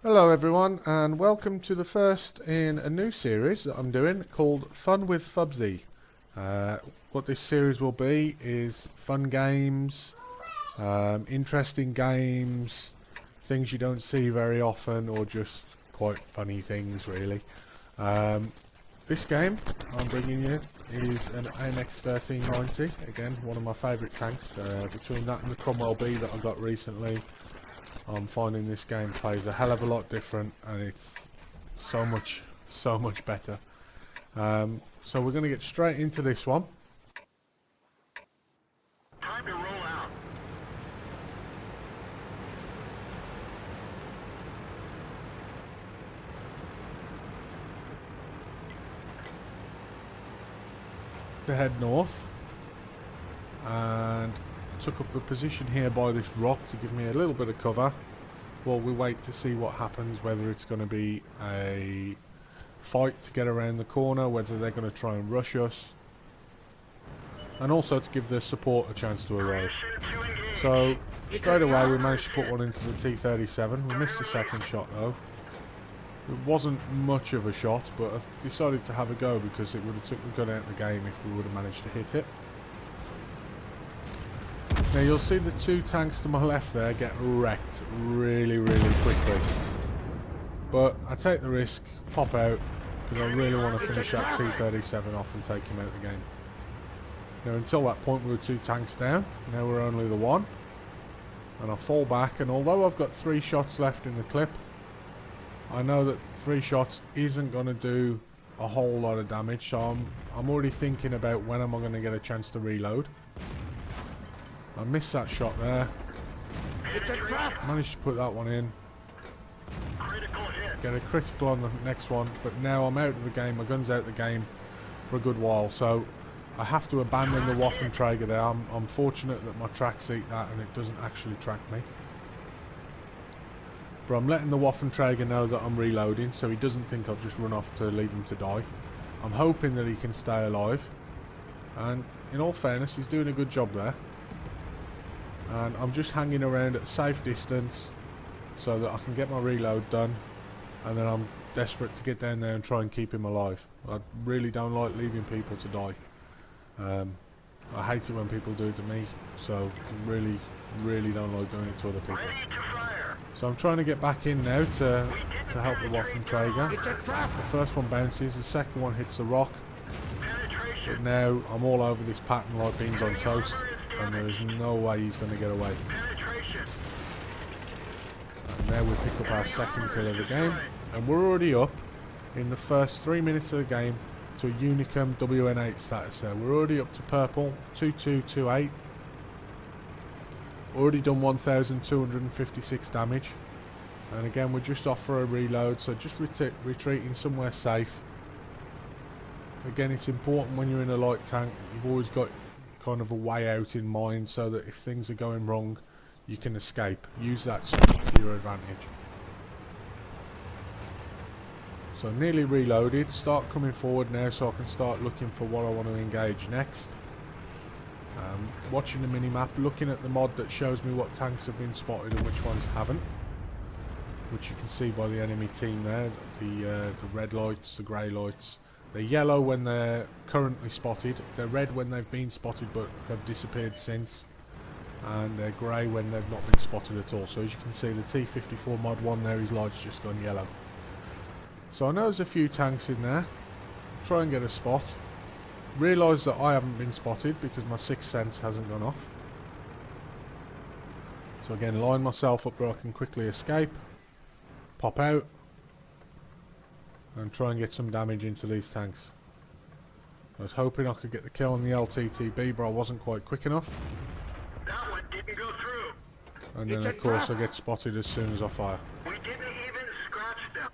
Hello everyone, and welcome to the first in a new series that I'm doing called Fun with Fubzy. What this series will be is fun games, interesting games, things you don't see very often, or just quite funny things really. This game I'm bringing you is an AMX 1390, again one of my favourite tanks. Between that and the Cromwell B that I got recently, I'm finding this game plays a hell of a lot different, and it's so much better. So we're going to get straight into this one. Time to roll out. To head north, and took up a position here by this rock to give me a little bit of cover while we wait to see what happens, whether it's going to be a fight to get around the corner, whether they're going to try and rush us, and also to give the support a chance to arrive. So straight away we managed to put one into the T-37. We missed the second shot though. It wasn't much of a shot, but I decided to have a go because it would have took the gun out of the game if we would have managed to hit it. Now you'll see the two tanks to my left there get wrecked really quickly, but I take the risk, pop out, because I really want to finish that T-37 off and take him out of the game. Now until that point we were two tanks down, now we're only the one, and I fall back, and although I've got 3 shots left in the clip, I know that 3 shots isn't going to do a whole lot of damage, so I'm already thinking about when am I going to get a chance to reload. I missed that shot there. Managed to put that one in. Get a critical on the next one, but now I'm out of the game. My gun's out of the game for a good while, so I have to abandon the Waffenträger there. I'm fortunate that my tracks eat that and it doesn't actually track me. But I'm letting the Waffenträger know that I'm reloading, so he doesn't think I've just run off to leave him to die. I'm hoping that he can stay alive, and in all fairness, he's doing a good job there. And I'm just hanging around at a safe distance so that I can get my reload done, and then I'm desperate to get down there and try and keep him alive. I really don't like leaving people to die. I hate it when people do it to me, so I really don't like doing it to other people. So I'm trying to get back in now to help the Waffenträger. The first one bounces, the second one hits the rock, but now I'm all over this pattern like beans on toast, and there is no way he's going to get away. And now we pick up our second kill of the game, and we're already up in the first 3 minutes of the game to a Unicum WN8 status there. We're already up to purple, 2228. Already done 1,256 damage, and again we're just off for a reload, so just retreating somewhere safe. Again, it's important when you're in a light tank that you've always got kind of a way out in mind, so that if things are going wrong you can escape. Use that something to your advantage. So nearly reloaded, start coming forward now so I can start looking for what I want to engage next. Watching the mini-map, looking at the mod that shows me what tanks have been spotted and which ones haven't, which you can see by the enemy team there. The red lights, the grey lights. They're yellow when they're currently spotted, they're red when they've been spotted but have disappeared since, and they're grey when they've not been spotted at all. So as you can see, the T-54 mod 1 there, his light's just gone yellow. So I know there's a few tanks in there. Try and get a spot. Realise that I haven't been spotted because my sixth sense hasn't gone off. So again, line myself up where I can quickly escape, pop out, and try and get some damage into these tanks. I was hoping I could get the kill on the LTTB, but I wasn't quite quick enough. That one didn't go through. And then of course I get spotted as soon as I fire. We didn't even scratch them.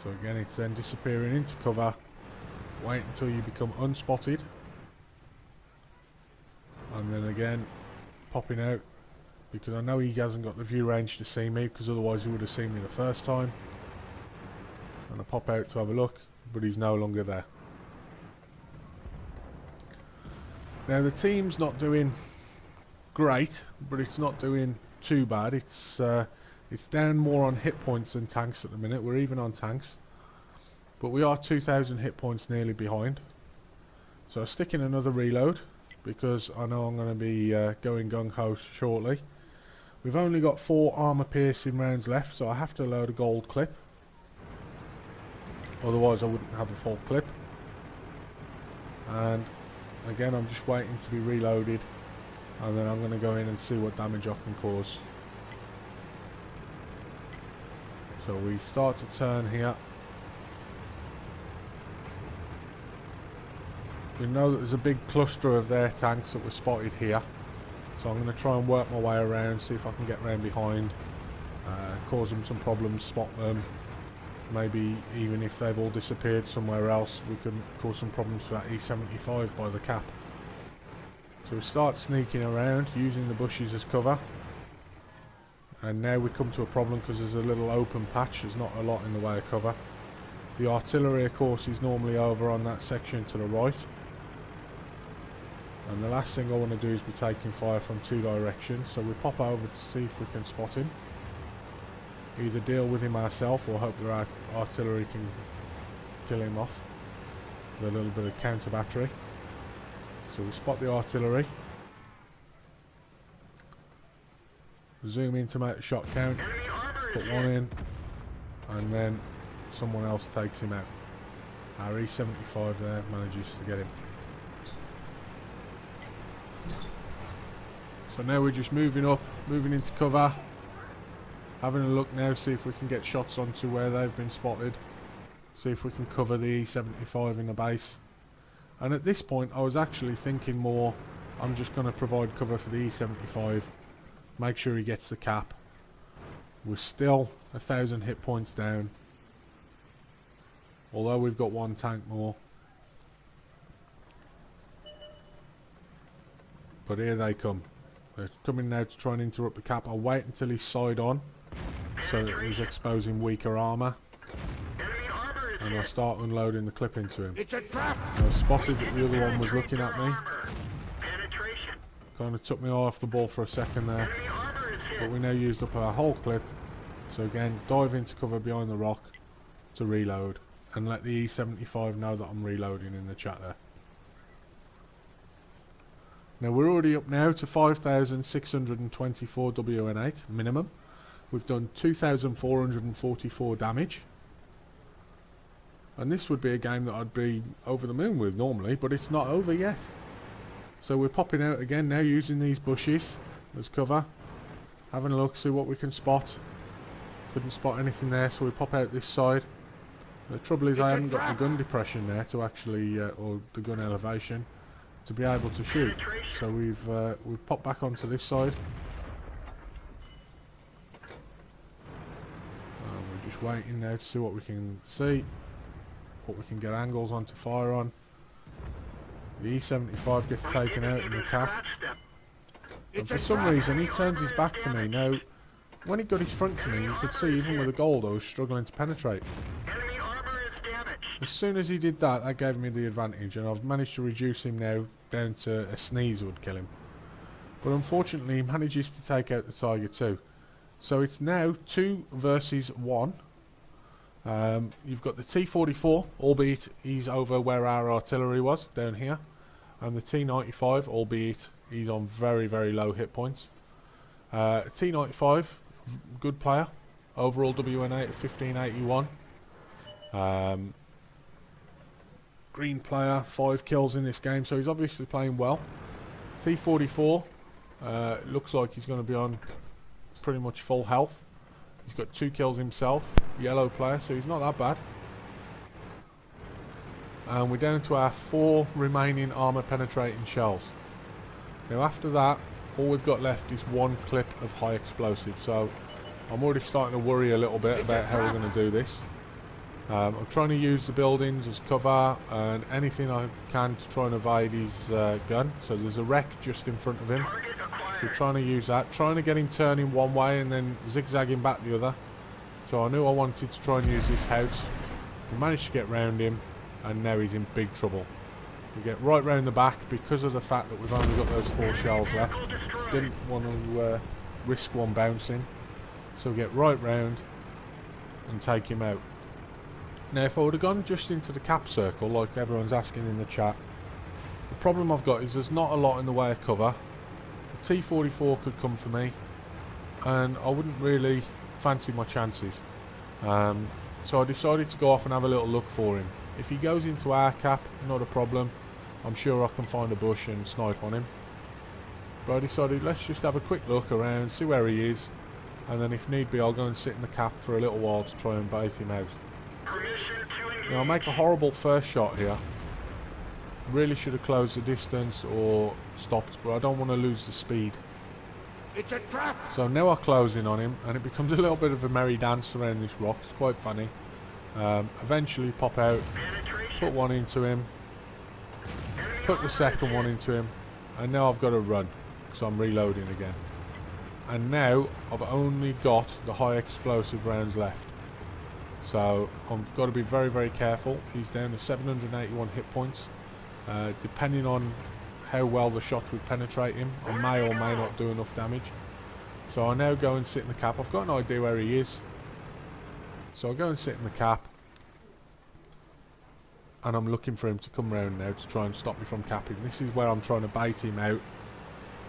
So again, it's then disappearing into cover. Wait until you become unspotted, and then again popping out, because I know he hasn't got the view range to see me, because otherwise he would have seen me the first time. And I pop out to have a look, but he's no longer there. Now the team's not doing great, but it's not doing too bad. It's It's down more on hit points than tanks at the minute. We're even on tanks. But we are 2,000 hit points nearly behind. So I'll stick in another reload because I know I'm going to be going gung-ho shortly. We've only got 4 armor piercing rounds left, so I have to load a gold clip. Otherwise I wouldn't have a full clip. And again, I'm just waiting to be reloaded, and then I'm going to go in and see what damage I can cause. So we start to turn here. We know that there's a big cluster of their tanks that were spotted here. So I'm going to try and work my way around, see if I can get around behind, cause them some problems, spot them. Maybe even if they've all disappeared somewhere else, we can cause some problems for that E75 by the cap. So we start sneaking around, using the bushes as cover. And now we come to a problem because there's a little open patch, there's not a lot in the way of cover. The artillery, of course, is normally over on that section to the right. And the last thing I want to do is be taking fire from 2 directions, so we pop over to see if we can spot him. Either deal with him ourselves or hope the artillery can kill him off with a little bit of counter battery. So we spot the artillery. Zoom in to make the shot count. Put one in. And then someone else takes him out. Our E75 there manages to get him. So now we're just moving up, moving into cover. Having a look now, see if we can get shots onto where they've been spotted. See if we can cover the E75 in the base. And at this point I was actually thinking more, I'm just going to provide cover for the E75. Make sure he gets the cap. We're still 1,000 hit points down. Although we've got 1 tank more. But here they come. They're coming now to try and interrupt the cap. I'll wait until he's side on, so that he's exposing weaker armour. And I'll start unloading the clip into him. It's a trap. I spotted that the other one was looking at me. Kind of took me off the ball for a second there. But we now used up our whole clip. So again, dive into cover behind the rock to reload. And let the E75 know that I'm reloading in the chat there. Now we're already up now to 5,624 WN8 minimum. We've done 2,444 damage. And this would be a game that I'd be over the moon with normally, but it's not over yet. So we're popping out again now using these bushes as cover. Having a look, see what we can spot. Couldn't spot anything there, so we pop out this side. The trouble is I haven't got the gun depression there to actually, or the gun elevation, to be able to shoot. So we've popped back onto this side. We're just waiting now to see what we can see, what we can get angles on to fire on. The E75 gets taken out in the cap. And for some reason he turns his back to me. Now, when he got his front to me, you could see even with the gold I was struggling to penetrate. As soon as he did that, that gave me the advantage, and I've managed to reduce him now down to a sneeze would kill him. But unfortunately he manages to take out the Tiger too. So it's now 2 versus 1. You've got the T44, albeit he's over where our artillery was, down here. And the T95, albeit he's on very, very low hit points. T95, good player. Overall WN8 of 1581. Green player, 5 kills in this game, so he's obviously playing well. T44, looks like he's going to be on pretty much full health. He's got 2 kills himself. Yellow player, so he's not that bad. And we're down to our 4 remaining armour penetrating shells. Now after that, all we've got left is 1 clip of high explosive, so I'm already starting to worry a little bit about how we're going to do this. I'm trying to use the buildings as cover and anything I can to try and evade his gun. So there's a wreck just in front of him. So we're trying to use that. Trying to get him turning one way and then zigzagging back the other. So I knew I wanted to try and use this house. We managed to get round him and now he's in big trouble. We get right round the back because of the fact that we've only got those 4 shells left. Didn't want to risk one bouncing. So get right round and take him out. Now if I would have gone just into the cap circle like everyone's asking in the chat, the problem I've got is there's not a lot in the way of cover. The T-44 could come for me and I wouldn't really fancy my chances. So I decided to go off and have a little look for him. If he goes into our cap, not a problem. I'm sure I can find a bush and snipe on him. But I decided let's just have a quick look around, see where he is, and then if need be I'll go and sit in the cap for a little while to try and bait him out. Now I make a horrible first shot here. Really should have closed the distance or stopped, but I don't want to lose the speed. It's a trap! So now I close in on him and it becomes a little bit of a merry dance around this rock. It's quite funny. Eventually pop out, put one into him, put the second one into him, and now I've got to run because I'm reloading again. And now I've only got the high explosive rounds left. So I've got to be very, very careful. He's down to 781 hit points. Depending on how well the shot would penetrate him, I may or may not do enough damage. So I now go and sit in the cap. I've got an idea where he is. So I go and sit in the cap. And I'm looking for him to come round now to try and stop me from capping. This is where I'm trying to bait him out.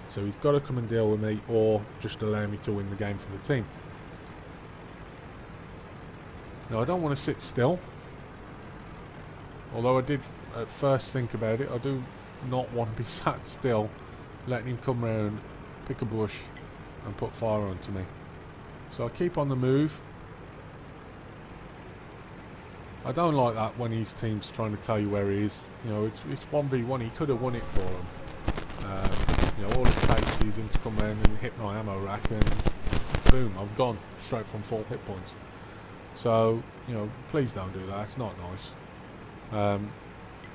So he's got to come and deal with me or just allow me to win the game for the team. Now I don't want to sit still. Although I did at first think about it, I do not want to be sat still, letting him come round, pick a bush and put fire onto me. So I keep on the move. I don't like that when his team's trying to tell you where he is. You know, it's 1v1, he could have won it for him. You know, all it takes is him to come round and hit my ammo rack and boom, I'm gone straight from full hit points. So, you know, please don't do that, it's not nice.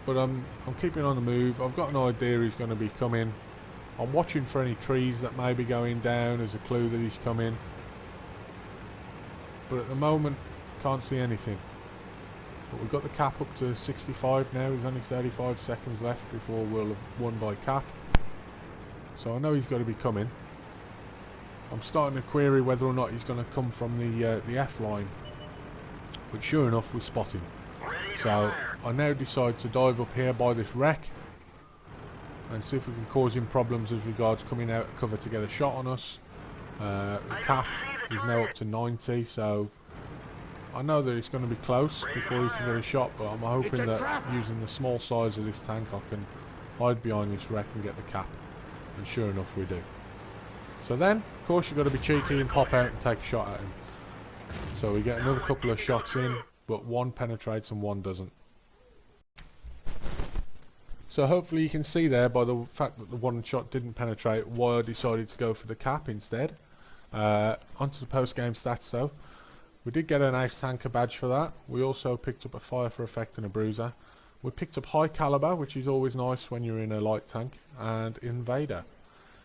But I'm keeping on the move. I've got an idea he's going to be coming. I'm watching for any trees that may be going down as a clue that he's coming. But at the moment, can't see anything. But we've got the cap up to 65 now. There's only 35 seconds left before we'll have won by cap. So I know he's got to be coming. I'm starting to query whether or not he's going to come from the F line. But sure enough, we spot him. So I now decide to dive up here by this wreck and see if we can cause him problems as regards coming out of cover to get a shot on us. The cap is now up to 90, so I know that it's going to be close before he can get a shot, but I'm hoping that using the small size of this tank I can hide behind this wreck and get the cap, and sure enough we do. So then, of course, you've got to be cheeky and pop out and take a shot at him. So we get another couple of shots in, but one penetrates and one doesn't. So hopefully you can see there by the fact that the one shot didn't penetrate why I decided to go for the cap instead. Onto the post-game stats though. We did get an ace tanker badge for that. We also picked up a fire for effect and a bruiser. We picked up high caliber, which is always nice when you're in a light tank, and invader.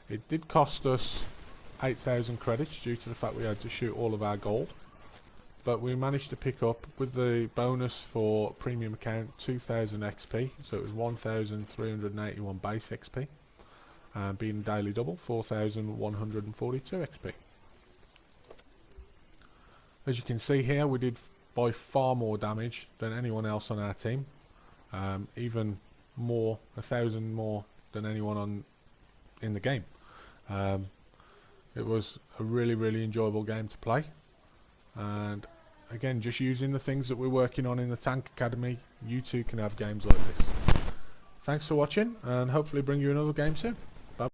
It did cost us 8,000 credits due to the fact we had to shoot all of our gold. But we managed to pick up, with the bonus for premium account, 2,000 XP. So it was 1,381 base XP. And being daily double, 4,142 XP. As you can see here, we did by far more damage than anyone else on our team. Even more, 1,000 more than anyone in the game. It was a really, really enjoyable game to play. And again, just using the things that we're working on in the Tank Academy, you too can have games like this. Thanks for watching, and hopefully bring you another game soon.